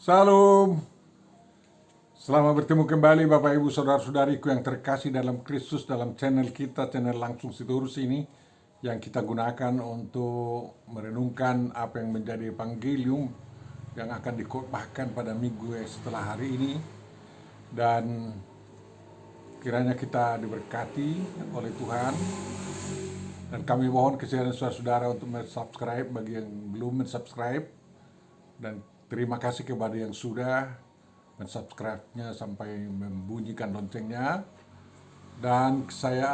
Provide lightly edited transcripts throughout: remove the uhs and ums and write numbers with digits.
Salam, selamat bertemu kembali Bapak Ibu Saudara-saudariku yang terkasih dalam Kristus, dalam channel kita, channel Langsung Sitorus ini yang kita gunakan untuk merenungkan apa yang menjadi evangelium yang akan dikhotbahkan pada minggu setelah hari ini. Dan kiranya kita diberkati oleh Tuhan. Dan kami mohon kesediaan saudara-saudara untuk subscribe bagi yang belum subscribe. Dan terima kasih kepada yang sudah mensubscribe-nya sampai membunyikan loncengnya. Dan saya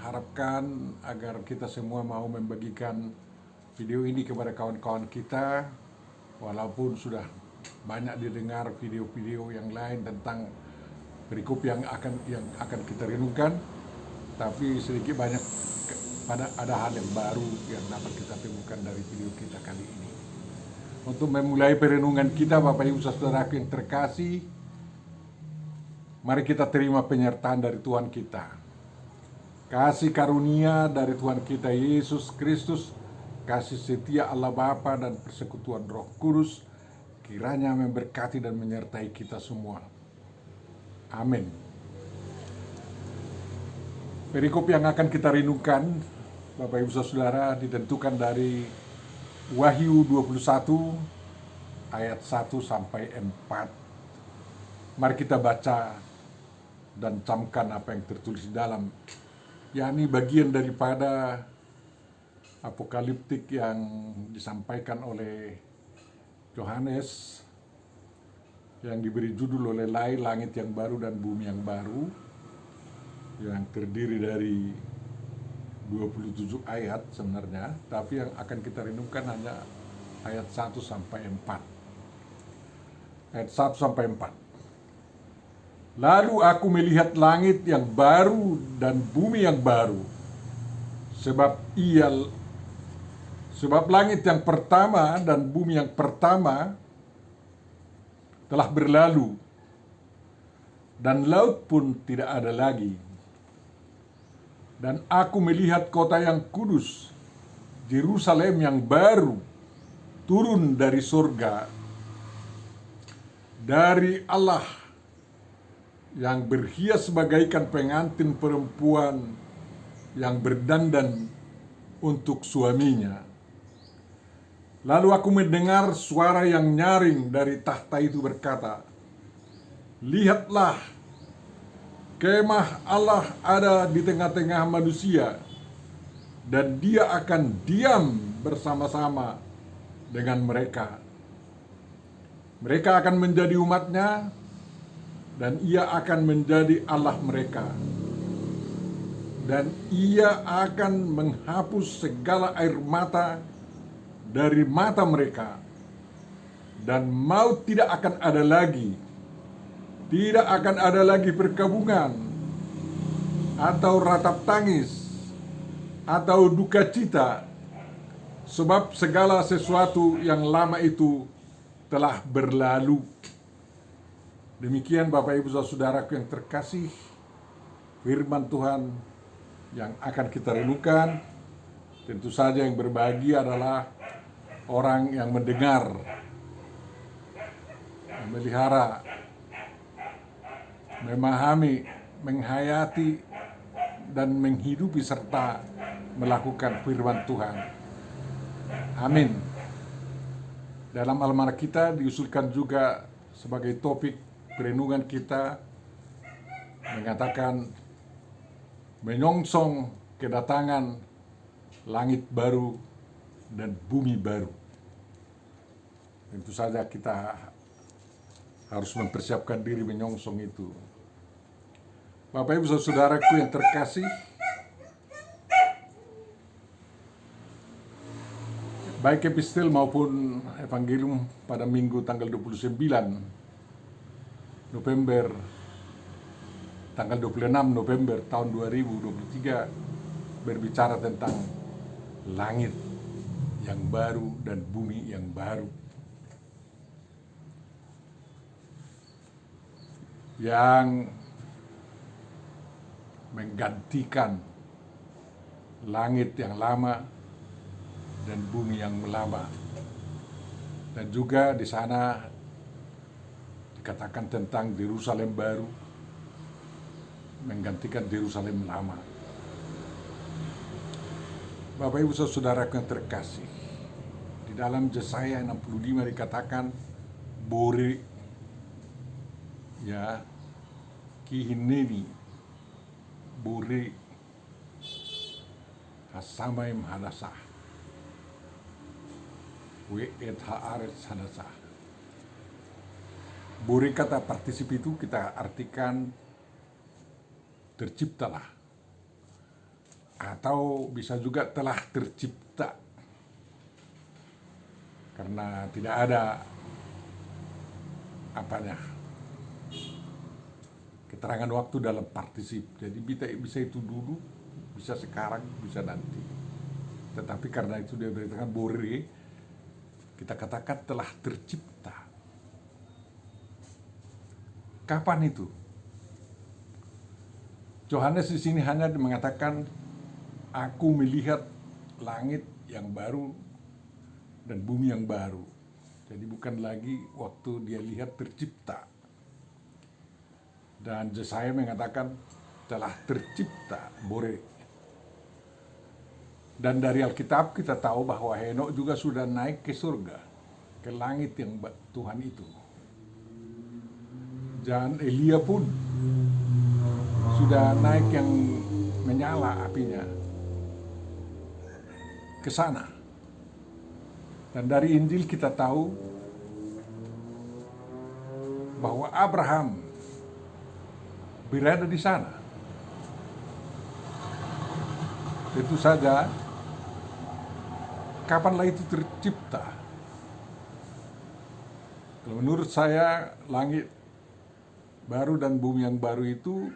harapkan agar kita semua mau membagikan video ini kepada kawan-kawan kita. Walaupun sudah banyak didengar video-video yang lain tentang perikop yang akan kita renungkan, tapi sedikit banyak ada hal yang baru yang dapat kita temukan dari video kita kali ini. Untuk memulai perenungan kita, Bapak Ibu Saudaraku yang terkasih, mari kita terima penyertaan dari Tuhan kita. Kasih karunia dari Tuhan kita Yesus Kristus, kasih setia Allah Bapa dan persekutuan Roh Kudus, kiranya memberkati dan menyertai kita semua. Amin. Perikop yang akan kita renungkan, Bapak Ibu Saudara, ditentukan dari Wahyu 21 ayat 1 sampai 4. Mari kita baca dan camkan apa yang tertulis di dalam, yakni bagian daripada apokaliptik yang disampaikan oleh Yohanes yang diberi judul oleh Langit yang Baru dan Bumi yang Baru, yang terdiri dari 27 ayat sebenarnya, tapi yang akan kita renungkan hanya ayat 1 sampai 4. Ayat 1 sampai 4. Lalu aku melihat langit yang baru dan bumi yang baru, sebab langit yang pertama dan bumi yang pertama telah berlalu, dan laut pun tidak ada lagi. Dan aku melihat kota yang kudus, Yerusalem yang baru, turun dari surga, dari Allah, yang berhias bagaikan pengantin perempuan yang berdandan untuk suaminya. Lalu aku mendengar suara yang nyaring dari tahta itu berkata, "Lihatlah, kemah Allah ada di tengah-tengah manusia, dan Dia akan diam bersama-sama dengan mereka. Mereka akan menjadi umat-Nya, dan Ia akan menjadi Allah mereka. Dan Ia akan menghapus segala air mata dari mata mereka, dan maut tidak akan ada lagi. Tidak akan ada lagi perkabungan, atau ratap tangis, atau duka cita, sebab segala sesuatu yang lama itu telah berlalu." Demikian Bapak Ibu Saudaraku yang terkasih, firman Tuhan yang akan kita renungkan. Tentu saja yang berbahagia adalah orang yang mendengar, memelihara, memahami, menghayati, dan menghidupi serta melakukan firman Tuhan. Amin. Dalam almanak kita diusulkan juga sebagai topik perenungan kita, mengatakan menyongsong kedatangan langit baru dan bumi baru. Tentu saja kita harus mempersiapkan diri menyongsong itu. Bapak Ibu Saudaraku yang terkasih, baik epistel maupun evangelium pada minggu tanggal 29 November, tanggal 26 November tahun 2023 berbicara tentang langit yang baru dan bumi yang baru, yang menggantikan langit yang lama dan bumi yang lama. Dan juga di sana dikatakan tentang Yerusalem baru menggantikan Yerusalem lama. Bapak Ibu Saudara yang terkasih, di dalam Yesaya 65 dikatakan bore ya kihineni bore hasamaim hadasah we et haaretz hadasah. Bore kata partisip itu kita artikan terciptalah, atau bisa juga telah tercipta, karena tidak ada keterangan waktu dalam partisip. Jadi bisa itu dulu, bisa sekarang, bisa nanti. Tetapi karena itu dia beritakan bore, kita katakan telah tercipta. Kapan itu? Yohanes di sini hanya mengatakan, aku melihat langit yang baru dan bumi yang baru. Jadi bukan lagi waktu dia lihat tercipta. Dan Yesaya mengatakan telah tercipta bore. Dan dari Alkitab kita tahu bahwa Henok juga sudah naik ke surga, ke langit yang Tuhan itu. Dan Elia pun sudah naik yang menyala apinya ke sana. Dan dari Injil kita tahu bahwa Abraham berada di sana. Tentu saja, kapanlah itu tercipta? Kalau menurut saya, langit baru dan bumi yang baru itu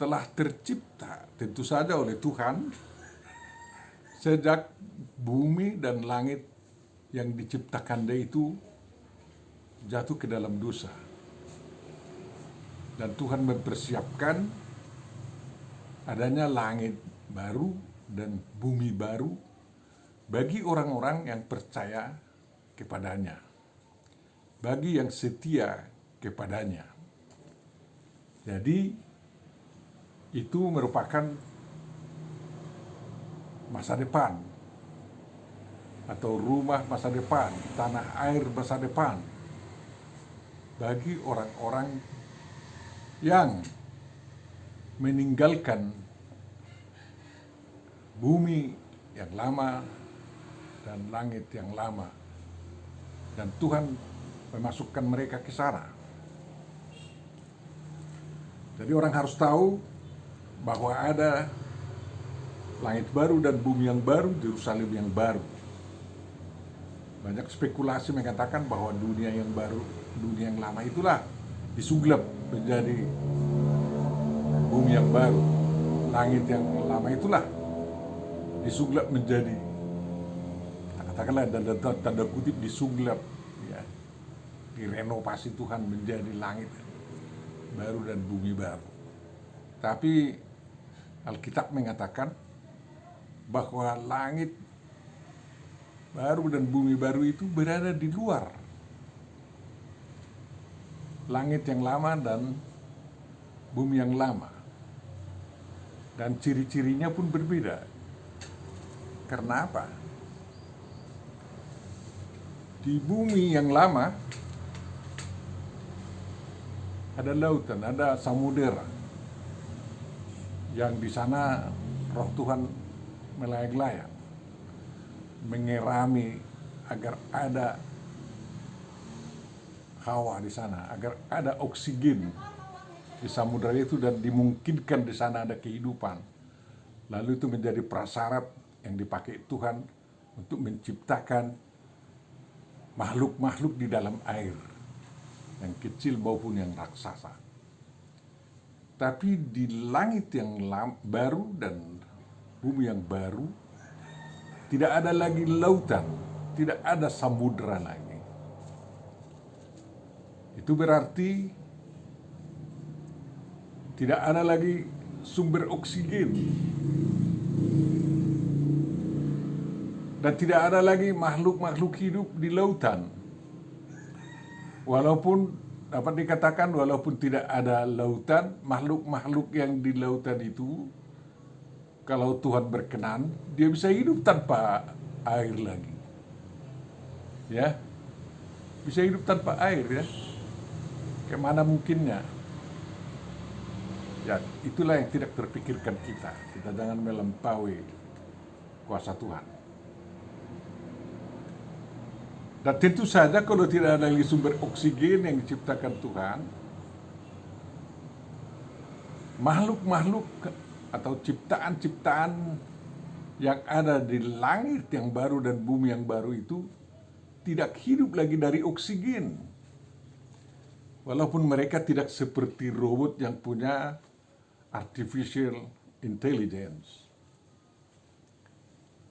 telah tercipta tentu saja oleh Tuhan sejak bumi dan langit yang diciptakan dia itu jatuh ke dalam dosa. Dan Tuhan mempersiapkan adanya langit baru dan bumi baru bagi orang-orang yang percaya kepadanya, bagi yang setia kepadanya. Jadi itu merupakan masa depan, atau rumah masa depan, tanah air masa depan bagi orang-orang yang meninggalkan bumi yang lama dan langit yang lama, dan Tuhan memasukkan mereka ke sana. Jadi orang harus tahu bahwa ada langit baru dan bumi yang baru, Yerusalem yang baru. Banyak spekulasi mengatakan bahwa dunia yang baru, dunia yang lama itulah disuglap menjadi bumi yang baru. Langit yang lama itulah disuglap menjadi, katakanlah tanda kutip disuglap, ya, direnovasi Tuhan menjadi langit baru dan bumi baru. Tapi Alkitab mengatakan bahwa langit baru dan bumi baru itu berada di luar langit yang lama dan bumi yang lama. Dan ciri-cirinya pun berbeda. Karena apa? Di bumi yang lama ada lautan, ada samudera, yang di sana Roh Tuhan melayang-layang, mengerami agar ada hawa di sana, agar ada oksigen di samudera itu dan dimungkinkan di sana ada kehidupan. Lalu itu menjadi prasyarat yang dipakai Tuhan untuk menciptakan makhluk-makhluk di dalam air, yang kecil maupun yang raksasa. Tapi di langit yang baru dan bumi yang baru, tidak ada lagi lautan, tidak ada samudera lagi. Itu berarti tidak ada lagi sumber oksigen, dan tidak ada lagi makhluk-makhluk hidup di lautan. Walaupun dapat dikatakan walaupun tidak ada lautan, makhluk-makhluk yang di lautan itu, kalau Tuhan berkenan, dia bisa hidup tanpa air lagi. Ya, bisa hidup tanpa air ya. Kemana mungkinnya? Ya, itulah yang tidak terpikirkan kita. Kita jangan melampaui kuasa Tuhan. Dan tentu saja kalau tidak ada lagi sumber oksigen yang diciptakan Tuhan, makhluk-makhluk atau ciptaan-ciptaan yang ada di langit yang baru dan bumi yang baru itu tidak hidup lagi dari oksigen. Walaupun mereka tidak seperti robot yang punya artificial intelligence.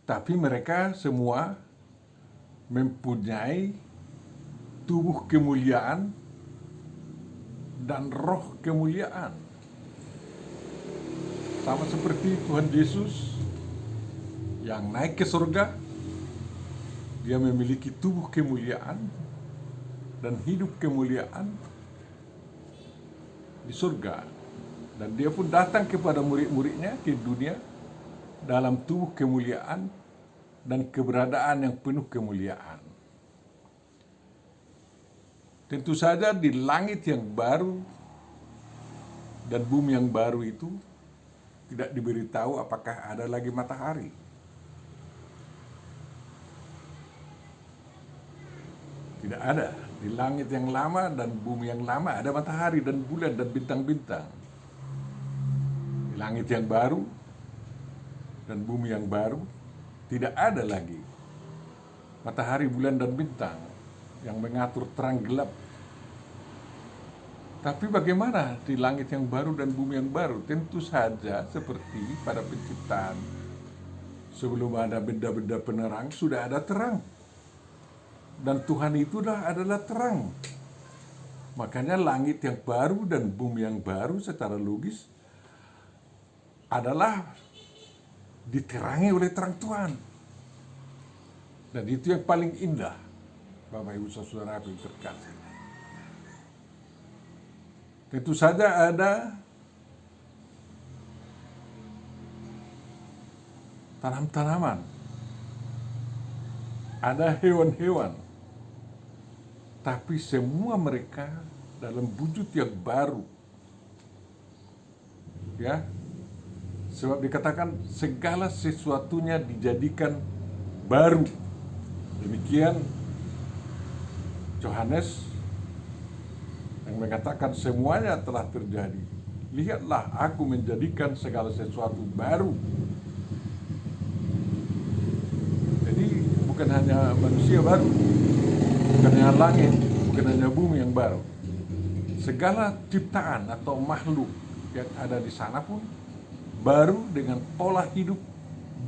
Tapi mereka semua mempunyai tubuh kemuliaan dan roh kemuliaan. Sama seperti Tuhan Yesus yang naik ke surga, dia memiliki tubuh kemuliaan dan hidup kemuliaan di surga. Dan dia pun datang kepada murid-muridnya ke dunia dalam tubuh kemuliaan dan keberadaan yang penuh kemuliaan. Tentu saja di langit yang baru dan bumi yang baru itu tidak diberitahu apakah ada lagi matahari. Tidak ada. Di langit yang lama dan bumi yang lama ada matahari dan bulan dan bintang-bintang. Di langit yang baru dan bumi yang baru tidak ada lagi matahari, bulan, dan bintang yang mengatur terang gelap. Tapi bagaimana di langit yang baru dan bumi yang baru? Tentu saja seperti pada penciptaan. Sebelum ada benda-benda penerang, sudah ada terang. Dan Tuhan itu adalah terang. Makanya langit yang baru dan bumi yang baru secara logis adalah diterangi oleh terang Tuhan. Dan itu yang paling indah, Bapak Ibu Saudara yang terkasih. Tentu saja ada tanam-tanaman, ada hewan-hewan, tapi semua mereka dalam wujud yang baru. Ya, sebab dikatakan segala sesuatunya dijadikan baru. Demikian Yohanes yang mengatakan semuanya telah terjadi. Lihatlah, aku menjadikan segala sesuatu baru. Jadi bukan hanya manusia baru, bukan hanya langit, bukan hanya bumi yang baru. Segala ciptaan atau makhluk yang ada di sana pun baru dengan pola hidup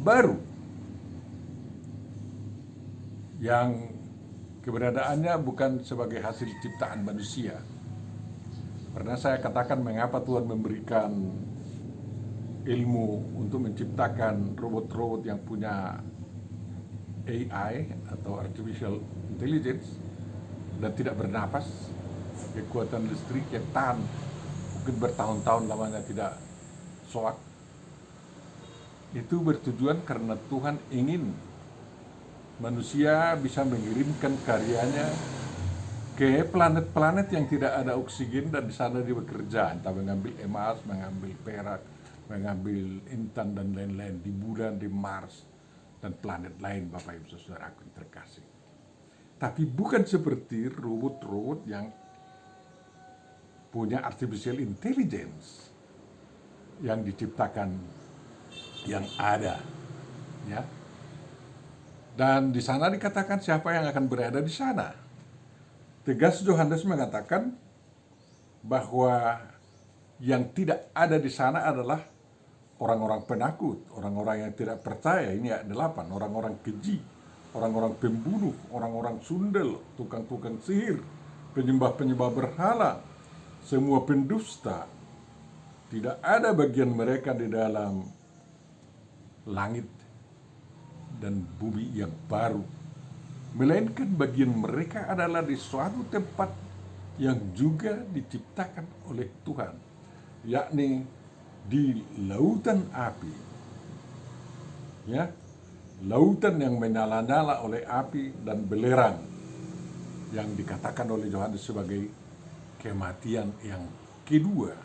baru. Yang keberadaannya bukan sebagai hasil ciptaan manusia. Karena saya katakan mengapa Tuhan memberikan ilmu untuk menciptakan robot-robot yang punya AI atau Artificial Intelligence dan tidak bernapas, kekuatan listrik yang tahan mungkin bertahun-tahun lamanya tidak soak. Itu bertujuan karena Tuhan ingin manusia bisa mengirimkan karyanya ke planet-planet yang tidak ada oksigen dan di sana dia bekerja, entah mengambil emas, mengambil perak, mengambil intan dan lain-lain di bulan, di Mars dan planet lain, Bapak Ibu Saudaraku yang terkasih. Tapi bukan seperti robot-robot yang punya artificial intelligence yang diciptakan yang ada, ya. Dan di sana dikatakan siapa yang akan berada di sana. Tegas Yohanes mengatakan bahwa yang tidak ada di sana adalah orang-orang penakut, orang-orang yang tidak percaya. Ini ayat 8, orang-orang keji, orang-orang pembunuh, orang-orang sundel, tukang-tukang sihir, penyembah-penyembah berhala, semua pendusta. Tidak ada bagian mereka di dalam langit dan bumi yang baru, melainkan bagian mereka adalah di suatu tempat yang juga diciptakan oleh Tuhan, yakni di lautan api, ya, lautan yang menyala-nyala oleh api dan belerang, yang dikatakan oleh Yohanes sebagai kematian yang kedua.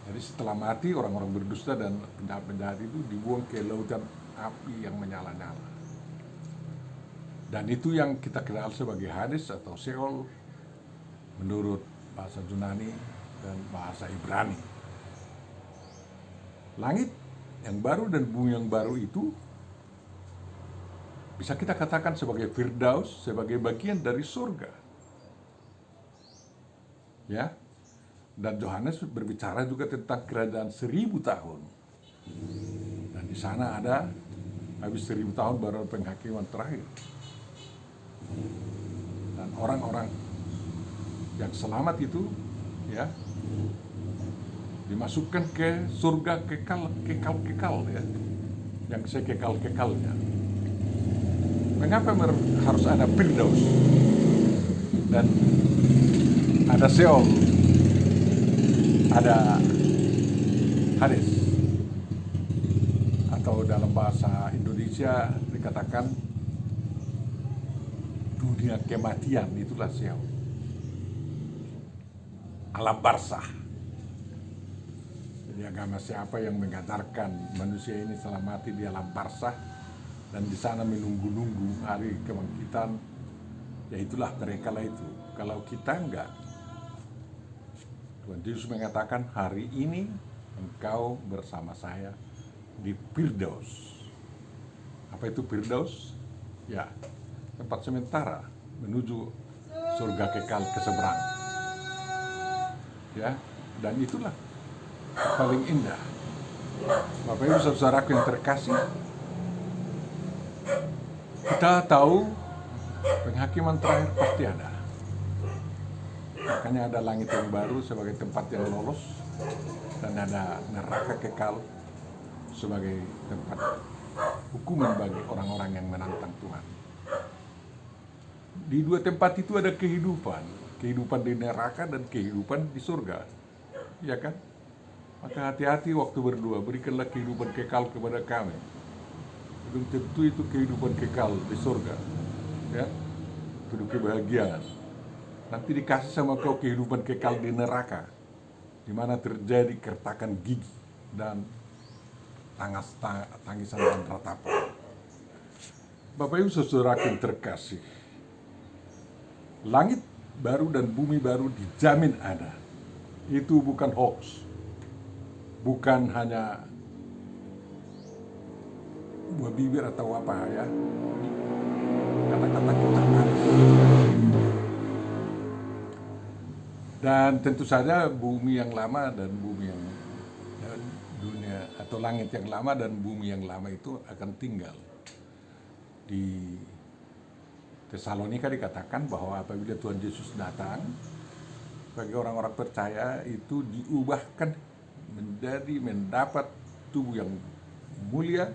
Jadi setelah mati, orang-orang berdusta dan penjahat-penjahat itu dibuang ke lautan api yang menyala-nyala. Dan itu yang kita kenal sebagai Hades atau Sheol menurut bahasa Yunani dan bahasa Ibrani. Langit yang baru dan bumi yang baru itu bisa kita katakan sebagai Firdaus, sebagai bagian dari surga. Ya. Dan Yohanes berbicara juga tentang kerajaan 1000 tahun. Dan di sana ada habis 1000 tahun baru penghakiman terakhir. Dan orang-orang yang selamat itu, ya, dimasukkan ke surga kekal ya, yang sekekal-kekalnya. Mengapa harus ada Firdaus dan ada Sheol, ada Hades, atau dalam bahasa Indonesia dikatakan dunia kematian, itulah Sheol, alam barzah. Jadi agama siapa yang mengajarkan manusia ini setelah mati di alam barzah dan di sana menunggu-nunggu hari kebangkitan, ya itulah mereka lah itu. Kalau kita enggak, Tuhan Yesus mengatakan, hari ini engkau bersama saya di Firdaus. Apa itu Firdaus? Ya, tempat sementara menuju surga kekal ke seberang. Ya, dan itulah paling indah. Bapak Ibu saudaraku yang terkasih, kita tahu penghakiman terakhir pasti ada. Makanya ada langit yang baru sebagai tempat yang lolos, dan ada neraka kekal sebagai tempat hukuman bagi orang-orang yang menantang Tuhan. Di dua tempat itu ada kehidupan di neraka dan kehidupan di surga, ya kan? Maka hati-hati waktu berdoa, berikanlah kehidupan kekal kepada kami. Belum tentu itu kehidupan kekal di surga, ya, itu kebahagiaan. Nanti dikasih sama kau kehidupan kekal di neraka, di mana terjadi kertakan gigi dan tangisan dan ratapan. Bapak Ibu saudaraku yang terkasih, langit baru dan bumi baru dijamin ada. Itu bukan hoax, bukan hanya buah bibir atau apa ya, kata-kata kita manis. Dan tentu saja bumi yang lama dan bumi yang dunia atau langit yang lama dan bumi yang lama itu akan tinggal. Di Tesalonika dikatakan bahwa apabila Tuhan Yesus datang, bagi orang-orang percaya itu diubahkan mendapat tubuh yang mulia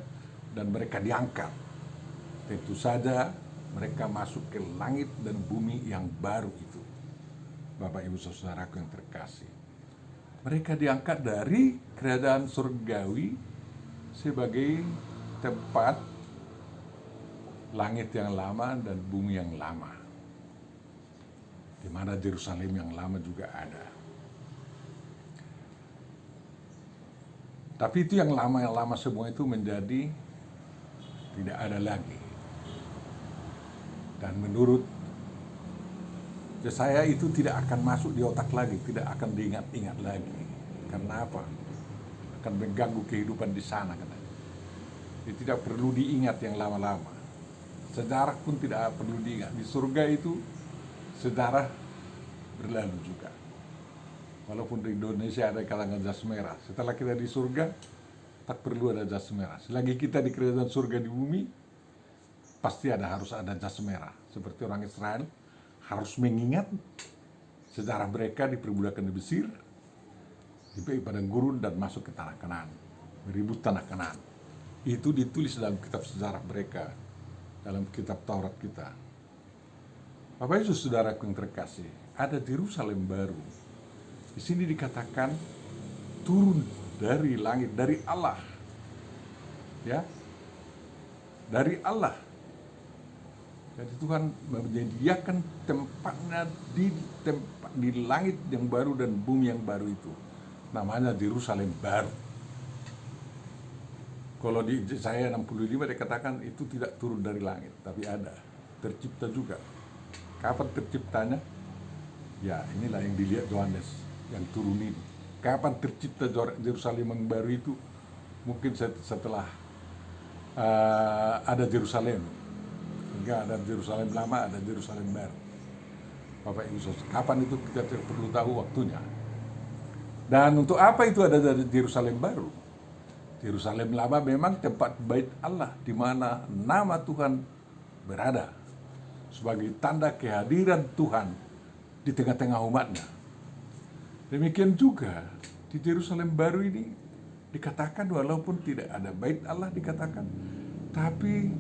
dan mereka diangkat. Tentu saja mereka masuk ke langit dan bumi yang baru itu. Bapak Ibu saudaraku yang terkasih, mereka diangkat dari kerajaan surgawi sebagai tempat langit yang lama dan bumi yang lama, di mana Yerusalem yang lama juga ada. Tapi itu yang lama semua itu menjadi tidak ada lagi. Dan menurut saya itu tidak akan masuk di otak lagi, tidak akan diingat-ingat lagi. Karena apa? Akan mengganggu kehidupan di sana katanya. Jadi tidak perlu diingat yang lama-lama. Sejarah pun tidak perlu diingat. Di surga itu sejarah berlalu juga. Walaupun di Indonesia ada kalangan jas merah. Setelah kita di surga, tak perlu ada jas merah. Selagi kita di kerajaan surga di bumi, pasti harus ada jas merah. Seperti orang Israel harus mengingat sejarah mereka di perbudakan di Mesir, di padang gurun dan masuk ke tanah Kanaan, meribut tanah Kanaan. Itu ditulis dalam kitab sejarah mereka, dalam kitab Taurat kita. Bapak Yesus, saudaraku yang terkasih, ada Yerusalem baru. Di sini dikatakan turun dari langit, dari Allah. Ya, dari Allah. Jadi Tuhan menyediakan tempatnya di langit yang baru dan bumi yang baru itu. Namanya Yerusalem baru. Kalau di Yesaya 65 dikatakan itu tidak turun dari langit, tapi ada, tercipta juga. Kapan terciptanya? Ya, inilah yang dilihat Yohanes yang turun ini. Kapan tercipta Yerusalem yang baru itu? Mungkin setelah ada Yerusalem. Hingga ada Yerusalem lama, ada Yerusalem baru. Bapak Ibu Saudara, kapan itu kita tidak perlu tahu waktunya. Dan untuk apa itu ada Yerusalem baru? Yerusalem lama memang tempat bait Allah, di mana nama Tuhan berada sebagai tanda kehadiran Tuhan di tengah-tengah umatnya. Demikian juga di Yerusalem baru ini dikatakan walaupun tidak ada bait Allah dikatakan, tapi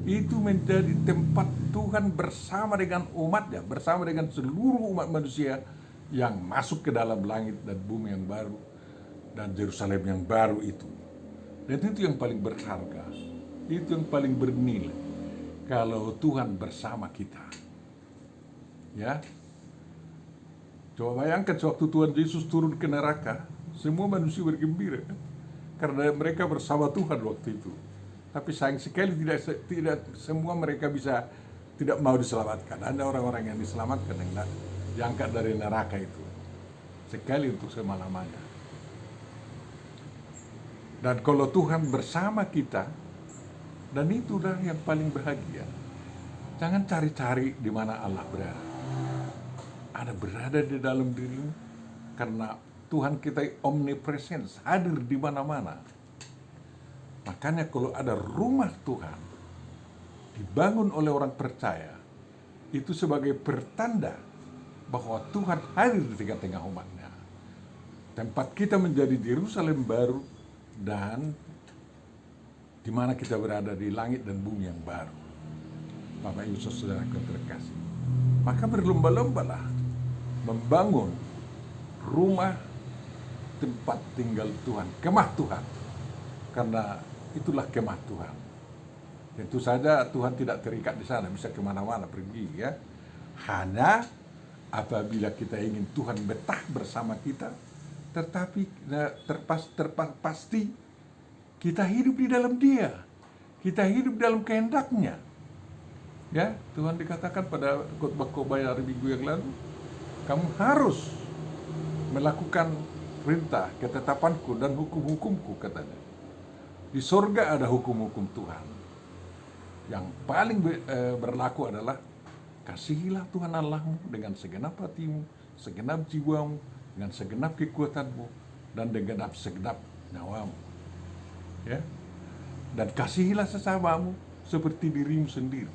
itu menjadi tempat Tuhan bersama dengan umatnya, bersama dengan seluruh umat manusia yang masuk ke dalam langit dan bumi yang baru dan Yerusalem yang baru itu. Dan itu yang paling berharga, itu yang paling bernilai kalau Tuhan bersama kita. Ya, coba bayangkan sewaktu Tuhan Yesus turun ke neraka, semua manusia bergembira kan? Karena mereka bersama Tuhan waktu itu. Tapi sayang sekali tidak semua mereka tidak mau diselamatkan. Ada orang-orang yang diselamatkan yang diangkat dari neraka itu. Sekali untuk selama-lamanya. Dan kalau Tuhan bersama kita, dan itulah yang paling bahagia. Jangan cari-cari di mana Allah berada. Ada berada di dalam dirimu, karena Tuhan kita omnipresence, hadir di mana-mana. Makanya kalau ada rumah Tuhan dibangun oleh orang percaya, itu sebagai pertanda bahwa Tuhan hadir di tengah-tengah umatnya. Tempat kita menjadi Yerusalem baru dan di mana kita berada di langit dan bumi yang baru. Bapak Ibu Saudara yang terkasih, maka berlomba-lombalah membangun rumah tempat tinggal Tuhan, kemah Tuhan, karena itulah kemah Tuhan. Tentu saja Tuhan tidak terikat di sana, bisa kemana-mana pergi ya. Hanya apabila kita ingin Tuhan betah bersama kita, tetapi pasti kita hidup di dalam Dia, kita hidup dalam kehendaknya. Ya, Tuhan dikatakan pada khotbah hari Minggu yang lalu, kamu harus melakukan perintah, ketetapanku dan hukum-hukumku, katanya. Di sorga ada hukum-hukum Tuhan. Yang paling berlaku adalah kasihilah Tuhan Allahmu dengan segenap hatimu, segenap jiwamu, dengan segenap kekuatanmu, dan dengan segenap nyawamu. Ya. Dan kasihilah sesamamu seperti dirimu sendiri.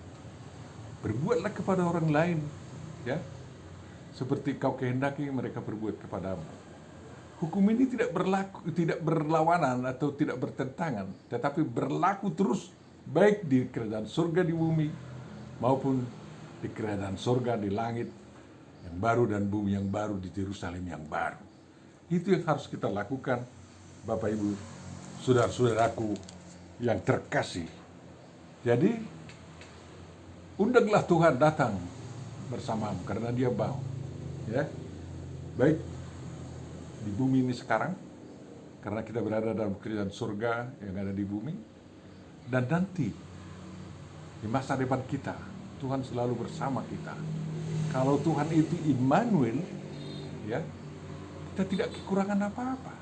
Berbuatlah kepada orang lain, ya, seperti kau kehendaki mereka berbuat kepadamu. Hukum ini tidak berlawanan atau tidak bertentangan, tetapi berlaku terus baik di kerajaan surga di bumi maupun di kerajaan surga di langit yang baru dan bumi yang baru di Yerusalem yang baru. Itu yang harus kita lakukan, Bapak Ibu, saudara-saudaraku yang terkasih. Jadi, undanglah Tuhan datang bersamamu karena Dia mau. Ya, baik di bumi ini sekarang, karena kita berada dalam kerajaan surga yang ada di bumi, dan nanti di masa depan kita, Tuhan selalu bersama kita. Kalau Tuhan itu Immanuel, ya, kita tidak kekurangan apa-apa.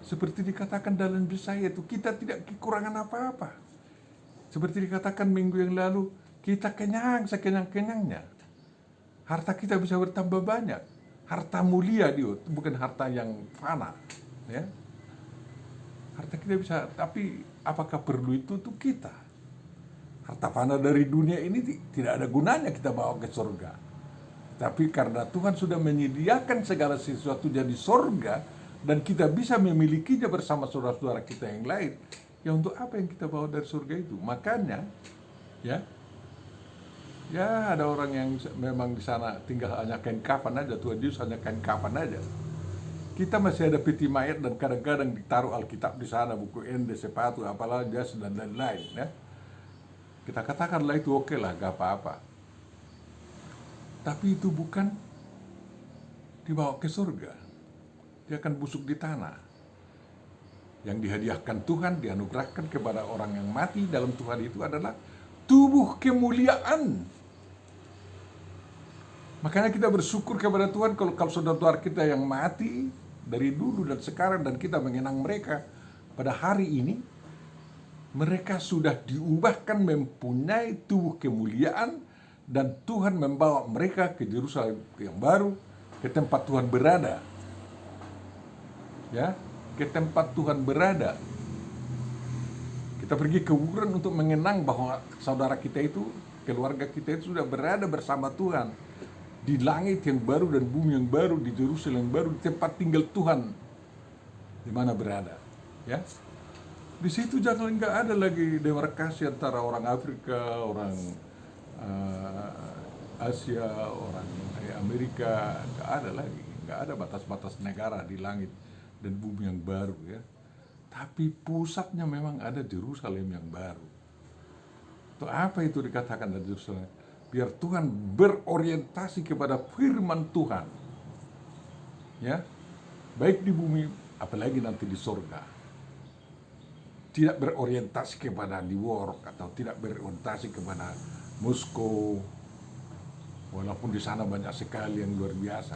Seperti dikatakan dalam Yesaya itu, kita tidak kekurangan apa-apa. Seperti dikatakan minggu yang lalu, kita kenyang sekenyang-kenyangnya. Harta kita bisa bertambah banyak. Harta mulia dia, bukan harta yang fana, ya. Harta kita bisa, tapi apakah perlu itu untuk kita? Harta fana dari dunia ini tidak ada gunanya kita bawa ke surga. Tapi karena Tuhan sudah menyediakan segala sesuatu jadi surga, dan kita bisa memilikinya bersama saudara-saudara kita yang lain, ya untuk apa yang kita bawa dari surga itu? Makanya, ya, Ya, ada orang yang memang di sana tinggal hanya kain kafan aja, Tuhan Yesus hanya kain kafan aja. Kita masih ada peti mayat dan kadang-kadang ditaruh Alkitab di sana, buku ende, sepatu, apalah, jas, dan lain-lain. Ya. Kita katakanlah itu oke lah, gak apa-apa. Tapi itu bukan dibawa ke surga. Dia akan busuk di tanah. Yang dihadiahkan Tuhan, dianugerahkan kepada orang yang mati dalam Tuhan itu adalah tubuh kemuliaan. Makanya kita bersyukur kepada Tuhan kalau saudara-saudara kita yang mati dari dulu dan sekarang dan kita mengenang mereka pada hari ini, mereka sudah diubahkan mempunyai tubuh kemuliaan dan Tuhan membawa mereka ke Yerusalem yang baru, ke tempat Tuhan berada. Ya, ke tempat Tuhan berada. Kita pergi ke kuburan untuk mengenang bahwa saudara kita itu, keluarga kita itu sudah berada bersama Tuhan di langit yang baru dan bumi yang baru, di Yerusalem yang baru, di tempat tinggal Tuhan di mana berada. Ya, di situ jangan nggak ada lagi demarkasi antara orang Afrika, orang Asia, orang Amerika, nggak ada lagi, nggak ada batas-batas negara di langit dan bumi yang baru ya. Tapi pusatnya memang ada Yerusalem yang baru. Itu apa itu dikatakan dari Yerusalem? Biar Tuhan berorientasi kepada firman Tuhan. Ya. Baik di bumi, apalagi nanti di surga. Tidak berorientasi kepada New York atau tidak berorientasi kepada Moskow. Walaupun di sana banyak sekali yang luar biasa.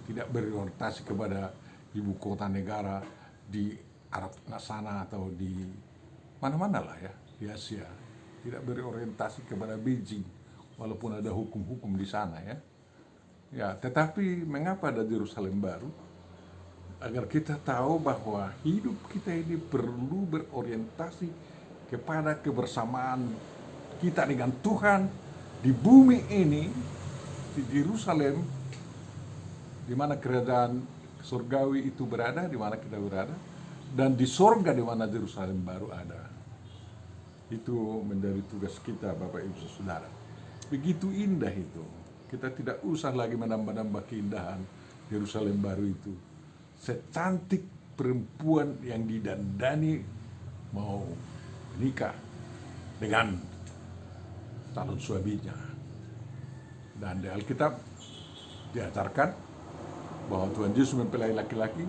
Tidak berorientasi kepada ibu kota negara di Arab sana atau di mana-mana lah ya, di Asia. Tidak berorientasi kepada Beijing, walaupun ada hukum-hukum di sana ya. Ya, tetapi mengapa ada Yerusalem baru? Agar kita tahu bahwa hidup kita ini perlu berorientasi kepada kebersamaan kita dengan Tuhan di bumi ini, di Yerusalem, di mana kerajaan surgawi itu berada, di mana kita berada, dan di sorga di mana Yerusalem baru ada. Itu menjadi tugas kita, Bapak Ibu Saudara. Begitu indah itu. Kita tidak usah lagi menambah-nambah keindahan Yerusalem baru itu. Secantik perempuan yang didandani mau menikah dengan calon suaminya. Dan di Alkitab diajarkan bahwa Tuhan Yesus mempelai laki-laki,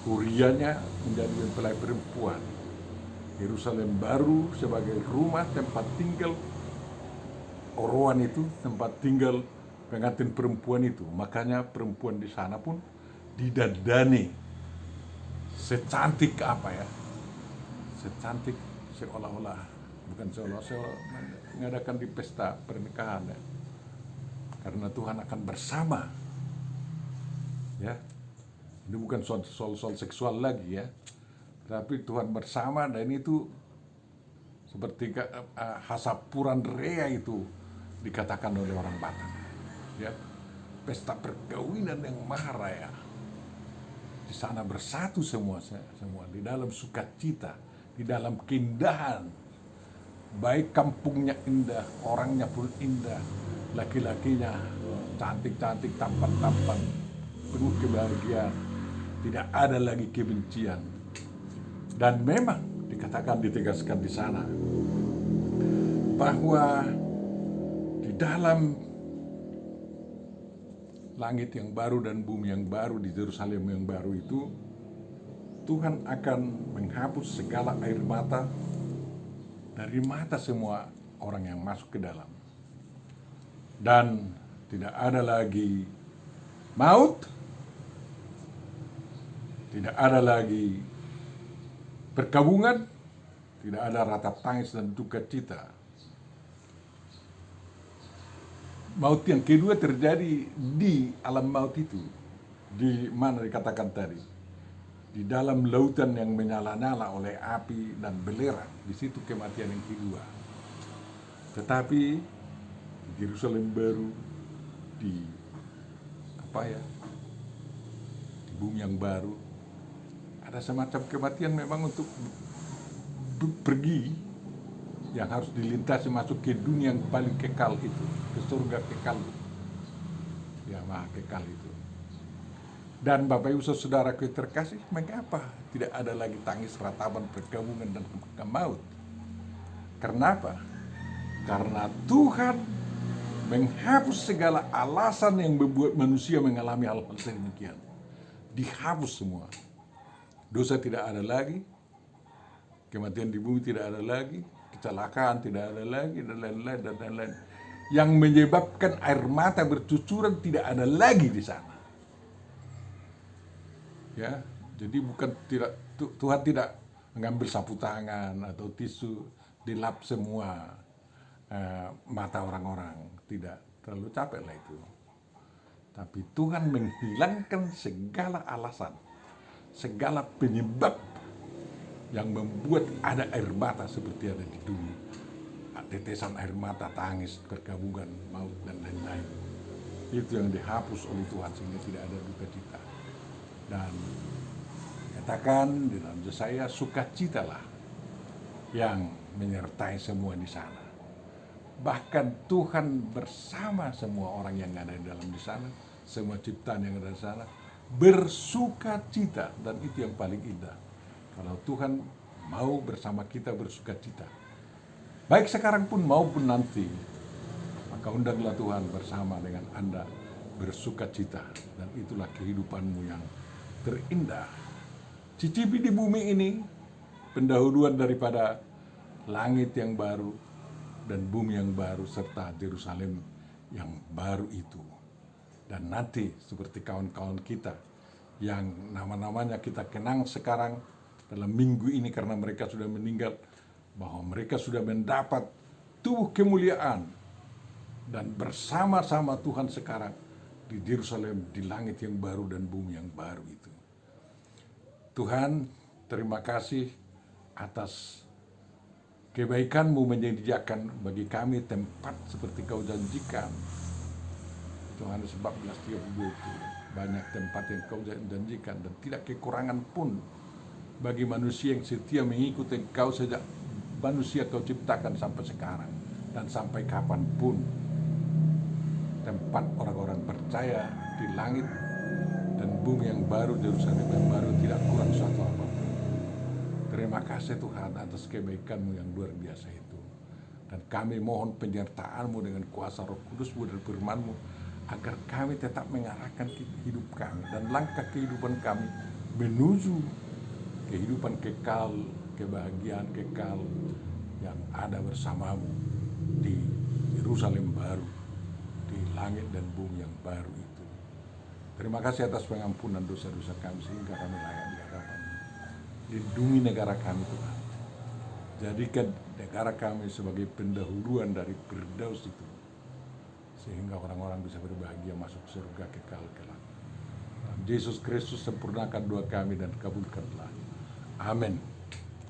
Urianya menjadi mempelai perempuan. Yerusalem baru sebagai rumah tempat tinggal Orowan itu, tempat tinggal pengantin perempuan itu. Makanya perempuan di sana pun didandani secantik apa ya? Secantik seolah-olah, bukan seolah-olah mengadakan di pesta pernikahan ya. Karena Tuhan akan bersama. Ya. Ini bukan soal seksual lagi ya. Tapi Tuhan bersama, dan itu seperti Hasapuran Rea itu dikatakan oleh orang Batak. Ya. Pesta perkawinan yang maha raya. Di sana bersatu semua di dalam sukacita, di dalam keindahan. Baik kampungnya indah, orangnya pun indah, laki-lakinya cantik-cantik, tampan-tampan, penuh kebahagiaan, tidak ada lagi kebencian. Dan memang dikatakan, ditegaskan di sana bahwa di dalam langit yang baru dan bumi yang baru, di Yerusalem yang baru itu, Tuhan akan menghapus segala air mata dari mata semua orang yang masuk ke dalam. Dan tidak ada lagi maut, tidak ada lagi perkabungan, tidak ada ratap tangis dan duka cita. Maut yang kedua terjadi di alam maut itu, di mana dikatakan tadi, di dalam lautan yang menyala-nyala oleh api dan belerang. Di situ kematian yang kedua. Tetapi di Yerusalem baru, di di bumi yang baru, ada semacam kematian memang untuk pergi yang harus dilintasi masuk ke dunia yang paling kekal itu, ke surga kekal, ya maha kekal itu. Dan Bapak Ibu Saudaraku yang terkasih, mengapa tidak ada lagi tangis, ratapan, perkabungan, dan maut? Karena apa? Karena Tuhan menghapus segala alasan yang membuat manusia mengalami hal-hal sedemikian. Dihapus semua. Dosa tidak ada lagi, kematian di bumi tidak ada lagi, kecelakaan tidak ada lagi, dan lain-lain, dan lain-lain. Yang menyebabkan air mata bercucuran tidak ada lagi di sana. Ya, jadi bukan tidak, Tuhan tidak mengambil sapu tangan atau tisu dilap semua mata orang-orang, tidak, terlalu capek lah itu. Tapi Tuhan menghilangkan segala alasan, segala penyebab yang membuat ada air mata seperti ada di dunia. Tetesan air mata, tangis, perkabungan, maut, dan lain-lain. Itu yang dihapus oleh Tuhan sehingga tidak ada duka cita. Dan katakan di dalam Yesaya, sukacitalah yang menyertai semua di sana. Bahkan Tuhan bersama semua orang yang ada di dalam di sana, semua ciptaan yang ada di sana, bersukacita. Dan itu yang paling indah. Kalau Tuhan mau bersama kita bersukacita, baik sekarang pun maupun nanti, maka undanglah Tuhan bersama dengan Anda bersukacita. Dan itulah kehidupanmu yang terindah. Cicipi di bumi ini pendahuluan daripada langit yang baru dan bumi yang baru serta Yerusalem yang baru itu. Dan nanti seperti kawan-kawan kita yang nama-namanya kita kenang sekarang dalam minggu ini karena mereka sudah meninggal, bahwa mereka sudah mendapat tubuh kemuliaan dan bersama-sama Tuhan sekarang di Yerusalem, di langit yang baru dan bumi yang baru itu. Tuhan, terima kasih atas kebaikan-Mu menyediakan bagi kami tempat seperti Kau janjikan. Yohanes 14:32 itu banyak tempat yang Kau janjikan dan tidak kekurangan pun bagi manusia yang setia mengikuti Kau sejak manusia Kau ciptakan sampai sekarang dan sampai kapanpun. Tempat orang-orang percaya di langit dan bumi yang baru, Yerusalem yang baru, tidak kurang suatu apapun. Terima kasih Tuhan atas kebaikan-Mu yang luar biasa itu. Dan kami mohon penyertaan-Mu dengan kuasa Roh Kudus-Mu dan firman-Mu, agar kami tetap mengarahkan hidup kami dan langkah kehidupan kami menuju kehidupan kekal, kebahagiaan kekal yang ada bersama-Mu di Yerusalem baru, di langit dan bumi yang baru itu. Terima kasih atas pengampunan dosa-dosa kami sehingga kami layak di hadapan-Mu. Lindungi negara kami Tuhan. Jadikan negara kami sebagai pendahuluan dari Firdaus itu, sehingga orang-orang bisa berbahagia masuk surga kekal kelak. Yesus Kristus, sempurnakan doa kami dan kabulkanlah. Amin.